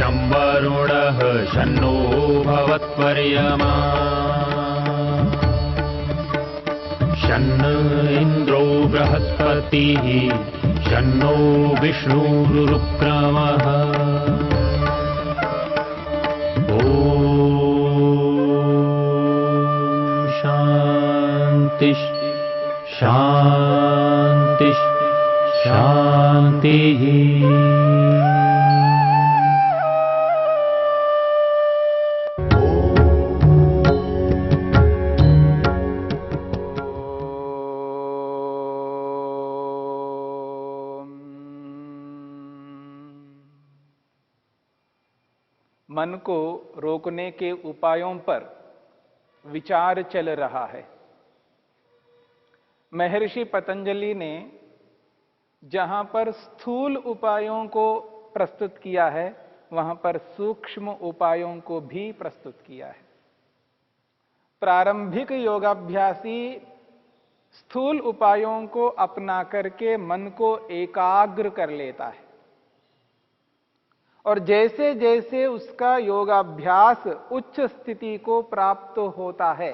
शं वरुणः शन्नो भवत्वर्यमा शन्न इन्द्रो बृहस्पतिः शन्नो विष्णुरुक्रमः ॐ शान्ति शान्ति शान्तिः। मन को रोकने के उपायों पर विचार चल रहा है। महर्षि पतंजलि ने जहां पर स्थूल उपायों को प्रस्तुत किया है, वहां पर सूक्ष्म उपायों को भी प्रस्तुत किया है। प्रारंभिक योगाभ्यासी स्थूल उपायों को अपना करके मन को एकाग्र कर लेता है, और जैसे जैसे उसका योगाभ्यास उच्च स्थिति को प्राप्त होता है,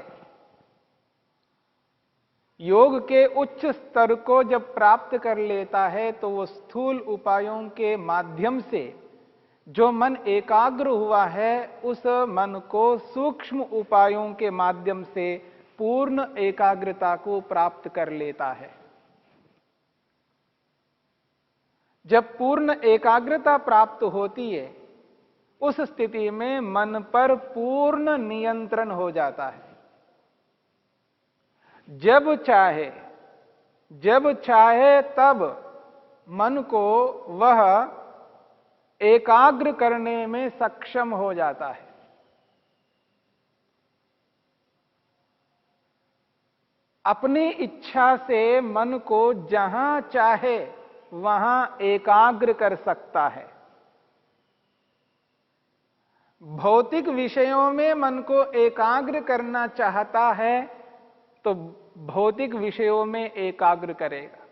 योग के उच्च स्तर को जब प्राप्त कर लेता है, तो वो स्थूल उपायों के माध्यम से जो मन एकाग्र हुआ है, उस मन को सूक्ष्म उपायों के माध्यम से पूर्ण एकाग्रता को प्राप्त कर लेता है। जब पूर्ण एकाग्रता प्राप्त होती है, उस स्थिति में मन पर पूर्ण नियंत्रण हो जाता है। जब चाहे तब मन को वह एकाग्र करने में सक्षम हो जाता है। अपनी इच्छा से मन को जहां चाहे वहां एकाग्र कर सकता है। भौतिक विषयों में मन को एकाग्र करना चाहता है तो भौतिक विषयों में एकाग्र करेगा।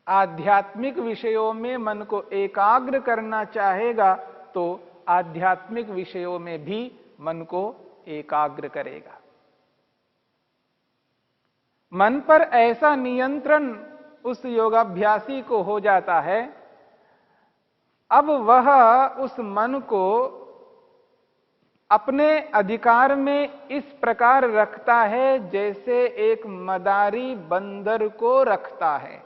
आध्यात्मिक विषयों में मन को एकाग्र करना चाहेगा तो आध्यात्मिक विषयों में भी मन को एकाग्र करेगा। मन पर ऐसा नियंत्रण उस योगाभ्यासी को हो जाता है, अब वह उस मन को अपने अधिकार में इस प्रकार रखता है जैसे एक मदारी बंदर को रखता है।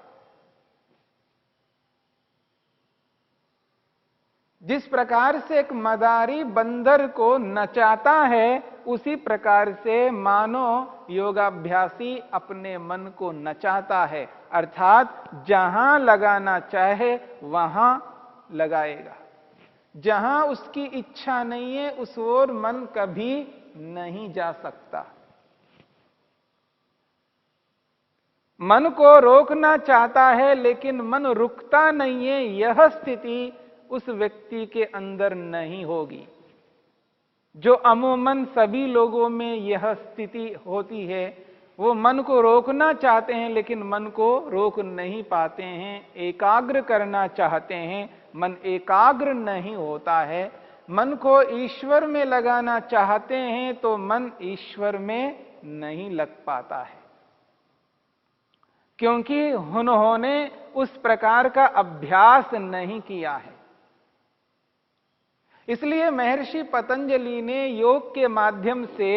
जिस प्रकार से एक मदारी बंदर को नचाता है, उसी प्रकार से मानो योगाभ्यासी अपने मन को नचाता है, अर्थात जहां लगाना चाहे वहां लगाएगा। जहां उसकी इच्छा नहीं है, उस ओर मन कभी नहीं जा सकता। मन को रोकना चाहता है लेकिन मन रुकता नहीं है, यह स्थिति उस व्यक्ति के अंदर नहीं होगी। जो अमूमन सभी लोगों में यह स्थिति होती है, वो मन को रोकना चाहते हैं लेकिन मन को रोक नहीं पाते हैं। एकाग्र करना चाहते हैं, मन एकाग्र नहीं होता है। मन को ईश्वर में लगाना चाहते हैं तो मन ईश्वर में नहीं लग पाता है, क्योंकि उन्होंने उस प्रकार का अभ्यास नहीं किया है। इसलिए महर्षि पतंजलि ने योग के माध्यम से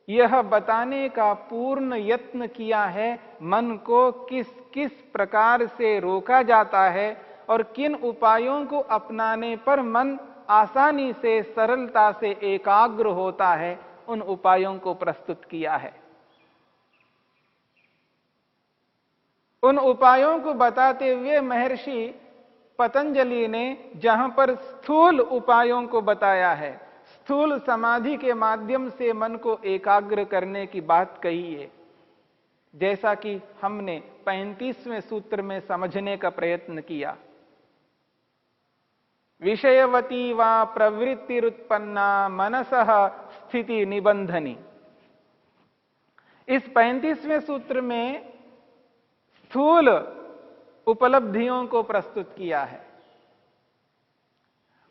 यह बताने का पूर्ण यत्न किया है मन को किस किस प्रकार से रोका जाता है और किन उपायों को अपनाने पर मन आसानी से, सरलता से एकाग्र होता है, उन उपायों को प्रस्तुत किया है। उन उपायों को बताते हुए महर्षि पतंजलि ने जहां पर स्थूल उपायों को बताया है, स्थूल समाधि के माध्यम से मन को एकाग्र करने की बात कही है, जैसा कि हमने 35वें सूत्र में समझने का प्रयत्न किया। विषयवती वा प्रवृत्तिरुत्पन्ना मनसः स्थिति निबंधनी। इस 35वें सूत्र में स्थूल उपलब्धियों को प्रस्तुत किया है।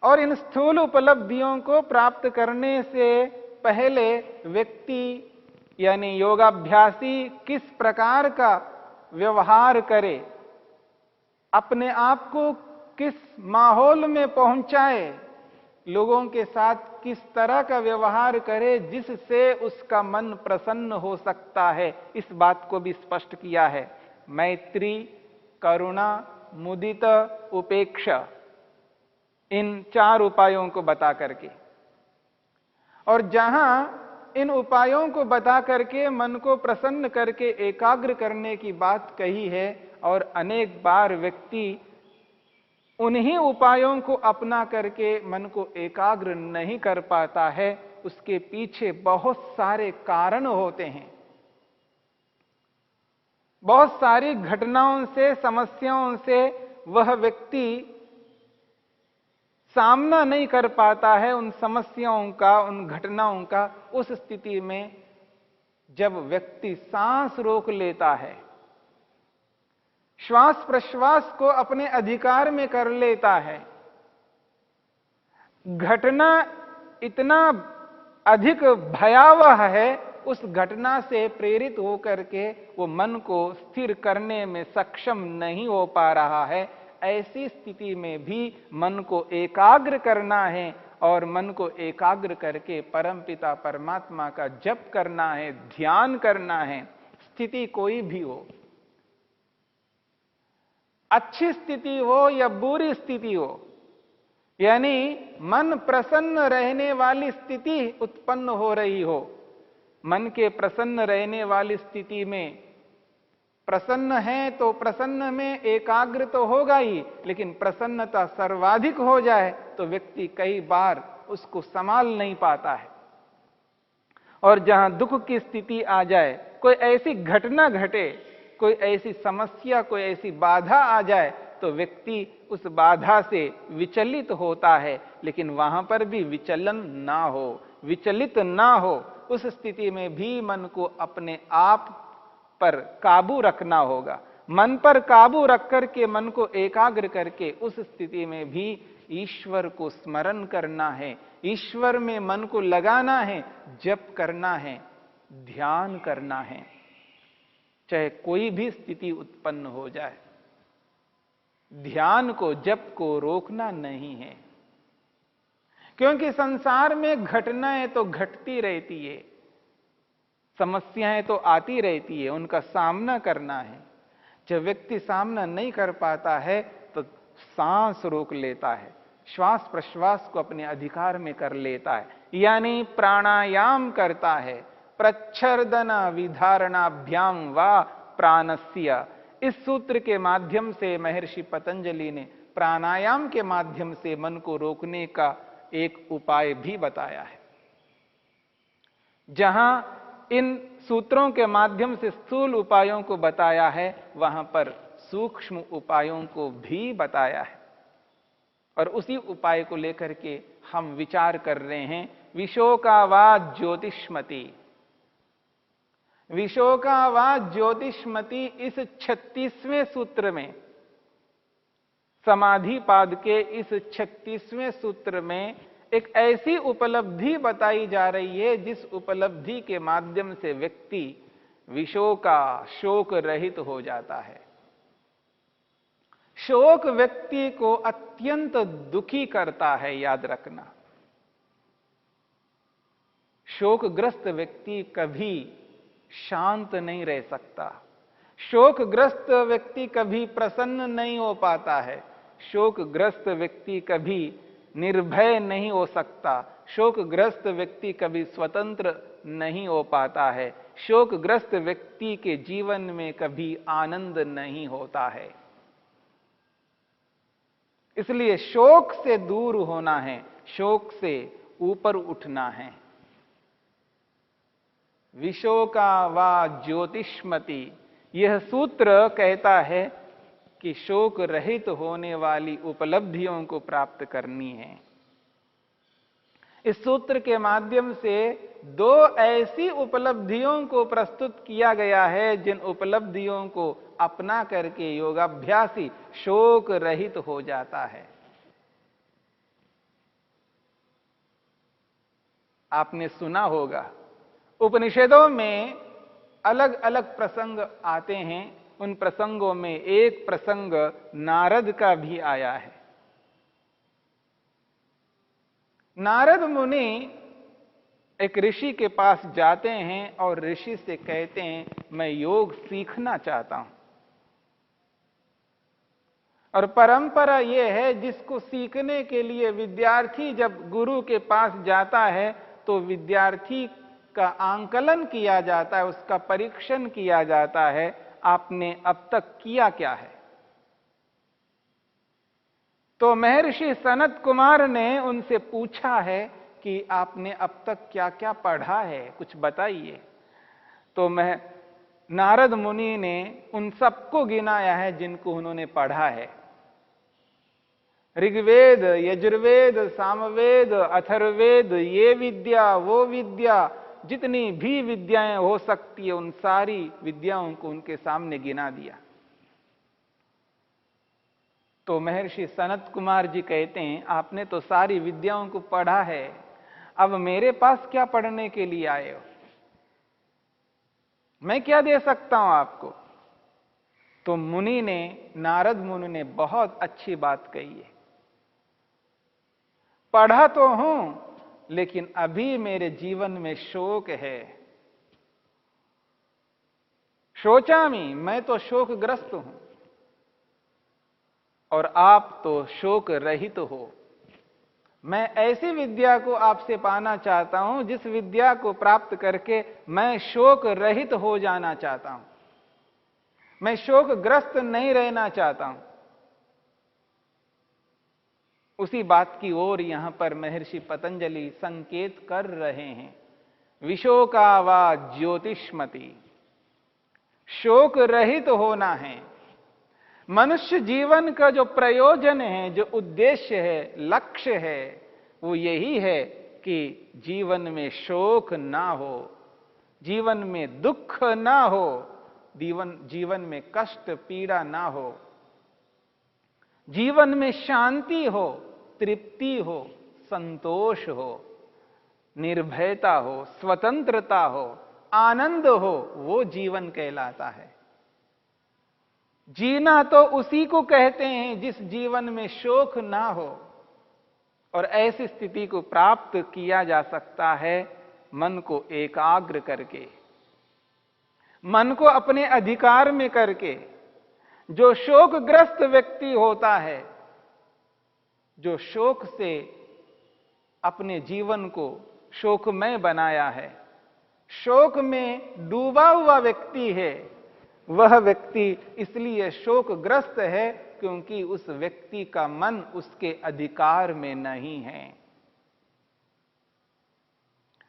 और इन स्थूल उपलब्धियों को प्राप्त करने से पहले व्यक्ति यानी योगाभ्यासी किस प्रकार का व्यवहार करे, अपने आप को किस माहौल में पहुंचाए, लोगों के साथ किस तरह का व्यवहार करे जिससे उसका मन प्रसन्न हो सकता है, इस बात को भी स्पष्ट किया है। मैत्री, करुणा, मुदिता, उपेक्षा, इन 4 उपायों को बता करके, और जहां इन उपायों को बता करके मन को प्रसन्न करके एकाग्र करने की बात कही है, और अनेक बार व्यक्ति उन्हीं उपायों को अपना करके मन को एकाग्र नहीं कर पाता है, उसके पीछे बहुत सारे कारण होते हैं। बहुत सारी घटनाओं से, समस्याओं से वह व्यक्ति सामना नहीं कर पाता है, उन समस्याओं का, उन घटनाओं का। उस स्थिति में जब व्यक्ति सांस रोक लेता है, श्वास प्रश्वास को अपने अधिकार में कर लेता है, घटना इतना अधिक भयावह है, उस घटना से प्रेरित होकर के वो मन को स्थिर करने में सक्षम नहीं हो पा रहा है, ऐसी स्थिति में भी मन को एकाग्र करना है, और मन को एकाग्र करके परमपिता परमात्मा का जप करना है, ध्यान करना है। स्थिति कोई भी हो, अच्छी स्थिति हो या बुरी स्थिति हो, यानी मन प्रसन्न रहने वाली स्थिति उत्पन्न हो रही हो, मन के प्रसन्न रहने वाली स्थिति में प्रसन्न है तो प्रसन्न में एकाग्र तो होगा ही, लेकिन प्रसन्नता सर्वाधिक हो जाए तो व्यक्ति कई बार उसको संभाल नहीं पाता है। और जहां दुख की स्थिति आ जाए, कोई ऐसी घटना घटे, कोई ऐसी समस्या, कोई ऐसी बाधा आ जाए, तो व्यक्ति उस बाधा से विचलित होता है, लेकिन वहां पर भी विचलन ना हो, विचलित ना हो। उस स्थिति में भी मन को अपने आप पर काबू रखना होगा। मन पर काबू रख करके, मन को एकाग्र करके, उस स्थिति में भी ईश्वर को स्मरण करना है, ईश्वर में मन को लगाना है, जप करना है, ध्यान करना है, चाहे कोई भी स्थिति उत्पन्न हो जाए। ध्यान को, जप को रोकना नहीं है, क्योंकि संसार में घटनाएं तो घटती रहती है, समस्याएं तो आती रहती है, उनका सामना करना है। जब व्यक्ति सामना नहीं कर पाता है तो सांस रोक लेता है, श्वास प्रश्वास को अपने अधिकार में कर लेता है, यानी प्राणायाम करता है। प्रच्छर्दन विधारणाभ्याम वा प्राणस्य, इस सूत्र के माध्यम से महर्षि पतंजलि ने प्राणायाम के माध्यम से मन को रोकने का एक उपाय भी बताया है। जहां इन सूत्रों के माध्यम से स्थूल उपायों को बताया है, वहां पर सूक्ष्म उपायों को भी बताया है, और उसी उपाय को लेकर के हम विचार कर रहे हैं। विशोकावाद ज्योतिष्मति, विशोकावाद ज्योतिष्मति, इस 36वें सूत्र में, समाधिपाद के इस 36वें सूत्र में एक ऐसी उपलब्धि बताई जा रही है जिस उपलब्धि के माध्यम से व्यक्ति विशोका, शोक रहित हो जाता है। शोक व्यक्ति को अत्यंत दुखी करता है, याद रखना। शोकग्रस्त व्यक्ति कभी शांत नहीं रह सकता, शोकग्रस्त व्यक्ति कभी प्रसन्न नहीं हो पाता है, शोकग्रस्त व्यक्ति कभी निर्भय नहीं हो सकता, शोकग्रस्त व्यक्ति कभी स्वतंत्र नहीं हो पाता है, शोकग्रस्त व्यक्ति के जीवन में कभी आनंद नहीं होता है। इसलिए शोक से दूर होना है, शोक से ऊपर उठना है। विशोका वा ज्योतिष्मति, यह सूत्र कहता है कि शोक रहित होने वाली उपलब्धियों को प्राप्त करनी है। इस सूत्र के माध्यम से 2 ऐसी उपलब्धियों को प्रस्तुत किया गया है जिन उपलब्धियों को अपना करके योगाभ्यासी शोक रहित हो जाता है। आपने सुना होगा, उपनिषदों में अलग अलग प्रसंग आते हैं। उन प्रसंगों में एक प्रसंग नारद का भी आया है। नारद मुनि एक ऋषि के पास जाते हैं और ऋषि से कहते हैं, मैं योग सीखना चाहता हूं। और परंपरा यह है, जिसको सीखने के लिए विद्यार्थी जब गुरु के पास जाता है तो विद्यार्थी का आंकलन किया जाता है, उसका परीक्षण किया जाता है, आपने अब तक किया क्या है। तो महर्षि सनत कुमार ने उनसे पूछा है कि आपने अब तक क्या क्या पढ़ा है, कुछ बताइए। तो नारद मुनि ने उन सबको गिनाया है जिनको उन्होंने पढ़ा है। ऋग्वेद, यजुर्वेद, सामवेद, अथर्ववेद, ये विद्या वो विद्या, जितनी भी विद्याएं हो सकती है उन सारी विद्याओं को उनके सामने गिना दिया। तो महर्षि सनत कुमार जी कहते हैं, आपने तो सारी विद्याओं को पढ़ा है, अब मेरे पास क्या पढ़ने के लिए आए हो? मैं क्या दे सकता हूं आपको? तो मुनि ने, नारद मुनि ने बहुत अच्छी बात कही है, पढ़ा तो हूं लेकिन अभी मेरे जीवन में शोक है। शोचामी, मैं तो शोकग्रस्त हूं और आप तो शोक रहित हो। मैं ऐसी विद्या को आपसे पाना चाहता हूं जिस विद्या को प्राप्त करके मैं शोक रहित हो जाना चाहता हूं, मैं शोकग्रस्त नहीं रहना चाहता हूं। उसी बात की ओर यहां पर महर्षि पतंजलि संकेत कर रहे हैं। विशोका वा ज्योतिष्मति, शोक रहित होना है। मनुष्य जीवन का जो प्रयोजन है, जो उद्देश्य है, लक्ष्य है, वो यही है कि जीवन में शोक ना हो, जीवन में दुख ना हो, जीवन में कष्ट पीड़ा ना हो, जीवन में शांति हो, तृप्ति हो, संतोष हो, निर्भयता हो, स्वतंत्रता हो, आनंद हो, वो जीवन कहलाता है। जीना तो उसी को कहते हैं जिस जीवन में शोक ना हो। और ऐसी स्थिति को प्राप्त किया जा सकता है मन को एकाग्र करके, मन को अपने अधिकार में करके। जो शोकग्रस्त व्यक्ति होता है, जो शोक से अपने जीवन को शोकमय बनाया है, शोक में डूबा हुआ व्यक्ति है, वह व्यक्ति इसलिए शोकग्रस्त है क्योंकि उस व्यक्ति का मन उसके अधिकार में नहीं है।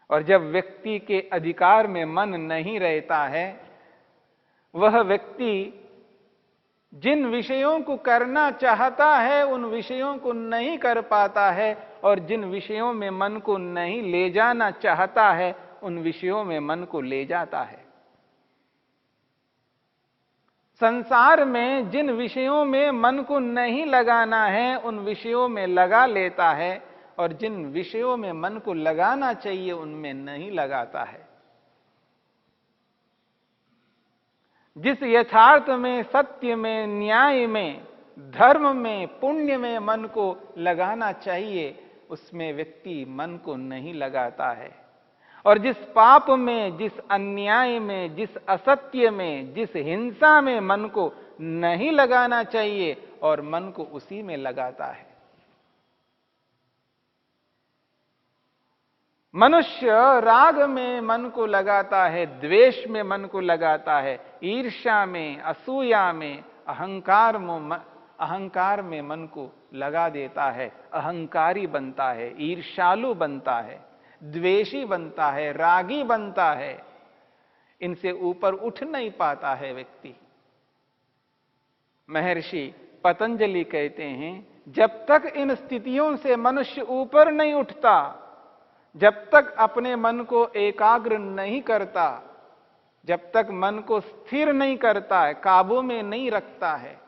और जब व्यक्ति के अधिकार में मन नहीं रहता है, वह व्यक्ति जिन विषयों को करना चाहता है उन विषयों को नहीं कर पाता है, और जिन विषयों में मन को नहीं ले जाना चाहता है उन विषयों में मन को ले जाता है। संसार में जिन विषयों में मन को नहीं लगाना है उन विषयों में लगा लेता है, और जिन विषयों में मन को लगाना चाहिए उनमें नहीं लगाता है। जिस यथार्थ में, सत्य में, न्याय में, धर्म में, पुण्य में मन को लगाना चाहिए उसमें व्यक्ति मन को नहीं लगाता है। और जिस पाप में, जिस अन्याय में, जिस असत्य में, जिस हिंसा में मन को नहीं लगाना चाहिए और मन को उसी में लगाता है। मनुष्य राग में मन को लगाता है, द्वेष में मन को लगाता है, ईर्ष्या में, असूया में, अहंकार में मन को लगा देता है, अहंकारी बनता है, ईर्ष्यालु बनता है, द्वेषी बनता है, रागी बनता है। इनसे ऊपर उठ नहीं पाता है व्यक्ति। महर्षि पतंजलि कहते हैं, जब तक इन स्थितियों से मनुष्य ऊपर नहीं उठता, जब तक अपने मन को एकाग्र नहीं करता, जब तक मन को स्थिर नहीं करता है, काबू में नहीं रखता है,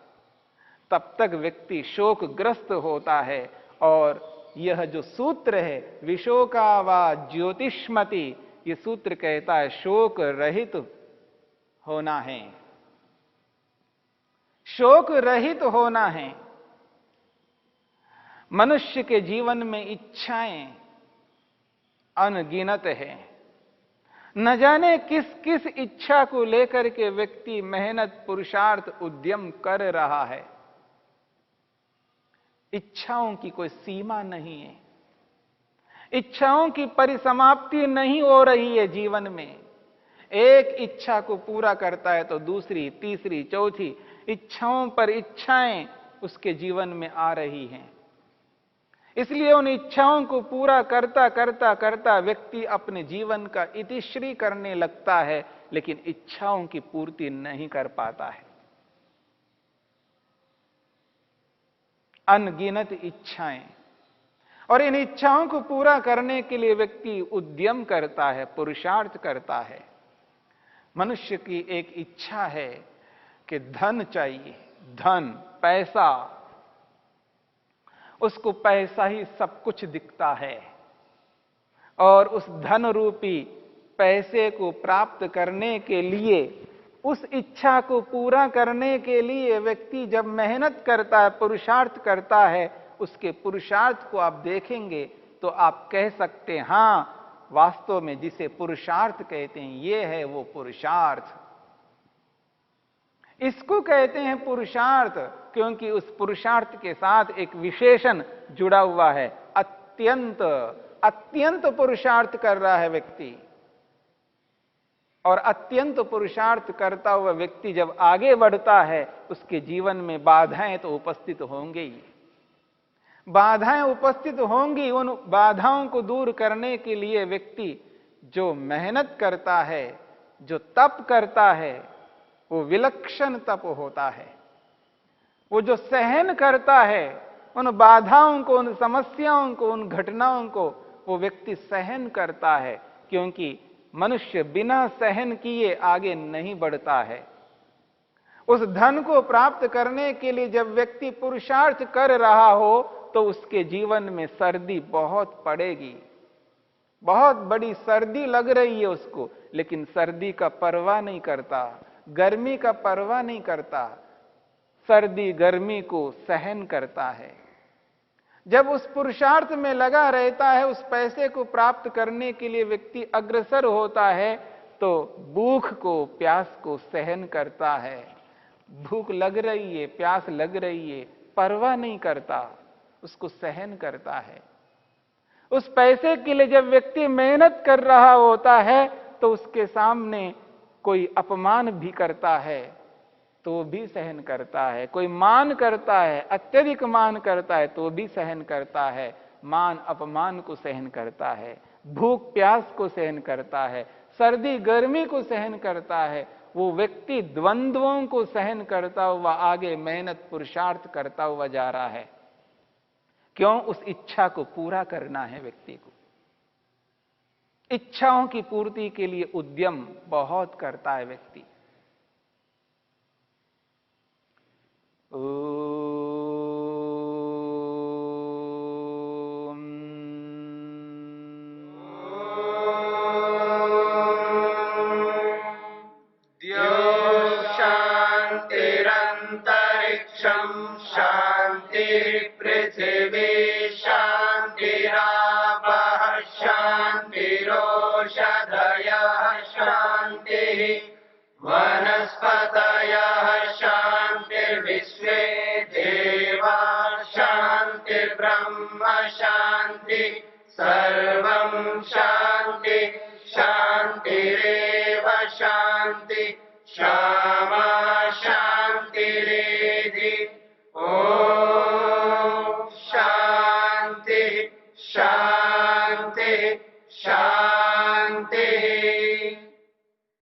तब तक व्यक्ति शोकग्रस्त होता है और यह जो सूत्र है विशोका वा ज्योतिष्मति, ये सूत्र कहता है शोक रहित होना है, शोक रहित होना है। मनुष्य के जीवन में इच्छाएं अनगिनत है। न जाने किस किस इच्छा को लेकर के व्यक्ति मेहनत पुरुषार्थ उद्यम कर रहा है। इच्छाओं की कोई सीमा नहीं है, इच्छाओं की परिसमाप्ति नहीं हो रही है जीवन में। एक इच्छा को पूरा करता है तो दूसरी, तीसरी, चौथी इच्छाओं पर इच्छाएं उसके जीवन में आ रही हैं। इसलिए उन इच्छाओं को पूरा करता करता करता व्यक्ति अपने जीवन का इतिश्री करने लगता है, लेकिन इच्छाओं की पूर्ति नहीं कर पाता है। अनगिनत इच्छाएं, और इन इच्छाओं को पूरा करने के लिए व्यक्ति उद्यम करता है, पुरुषार्थ करता है। मनुष्य की एक इच्छा है कि धन चाहिए, धन, पैसा। उसको पैसा ही सब कुछ दिखता है, और उस धन रूपी पैसे को प्राप्त करने के लिए, उस इच्छा को पूरा करने के लिए व्यक्ति जब मेहनत करता है, पुरुषार्थ करता है, उसके पुरुषार्थ को आप देखेंगे तो आप कह सकते हैं हां, वास्तव में जिसे पुरुषार्थ कहते हैं ये है वो पुरुषार्थ। इसको कहते हैं पुरुषार्थ क्योंकि उस पुरुषार्थ के साथ एक विशेषण जुड़ा हुआ है। अत्यंत अत्यंत पुरुषार्थ कर रहा है व्यक्ति, और अत्यंत पुरुषार्थ करता हुआ व्यक्ति जब आगे बढ़ता है उसके जीवन में बाधाएं तो उपस्थित होंगी ही, बाधाएं उपस्थित होंगी। उन बाधाओं को दूर करने के लिए व्यक्ति जो मेहनत करता है, जो तप करता है, वो विलक्षण तप होता है। वो जो सहन करता है उन बाधाओं को, उन समस्याओं को, उन घटनाओं को, वो व्यक्ति सहन करता है, क्योंकि मनुष्य बिना सहन किए आगे नहीं बढ़ता है। उस धन को प्राप्त करने के लिए जब व्यक्ति पुरुषार्थ कर रहा हो तो उसके जीवन में सर्दी बहुत पड़ेगी, बहुत बड़ी सर्दी लग रही है उसको, लेकिन सर्दी का परवाह नहीं करता, गर्मी का परवाह नहीं करता, सर्दी गर्मी को सहन करता है। जब उस पुरुषार्थ में लगा रहता है, उस पैसे को प्राप्त करने के लिए व्यक्ति अग्रसर होता है, तो भूख को, प्यास को सहन करता है। भूख लग रही है, प्यास लग रही है, परवाह नहीं करता, उसको सहन करता है। उस पैसे के लिए जब व्यक्ति मेहनत कर रहा होता है तो उसके सामने कोई अपमान भी करता है तो भी सहन करता है, कोई मान करता है, अत्यधिक मान करता है तो भी सहन करता है, मान अपमान को सहन करता है, भूख प्यास को सहन करता है, सर्दी गर्मी को सहन करता है। वो व्यक्ति द्वंद्वों को सहन करता हुआ आगे मेहनत पुरुषार्थ करता हुआ जा रहा है। क्यों? उस इच्छा को पूरा करना है व्यक्ति को। इच्छाओं की पूर्ति के लिए उद्यम बहुत करता है व्यक्ति। शांतिरंतरिक्षं शांति पृथिवी शांतिरापः शांतिरोषधयः शांतिः वनस्पतयः शांतिर्विश्वे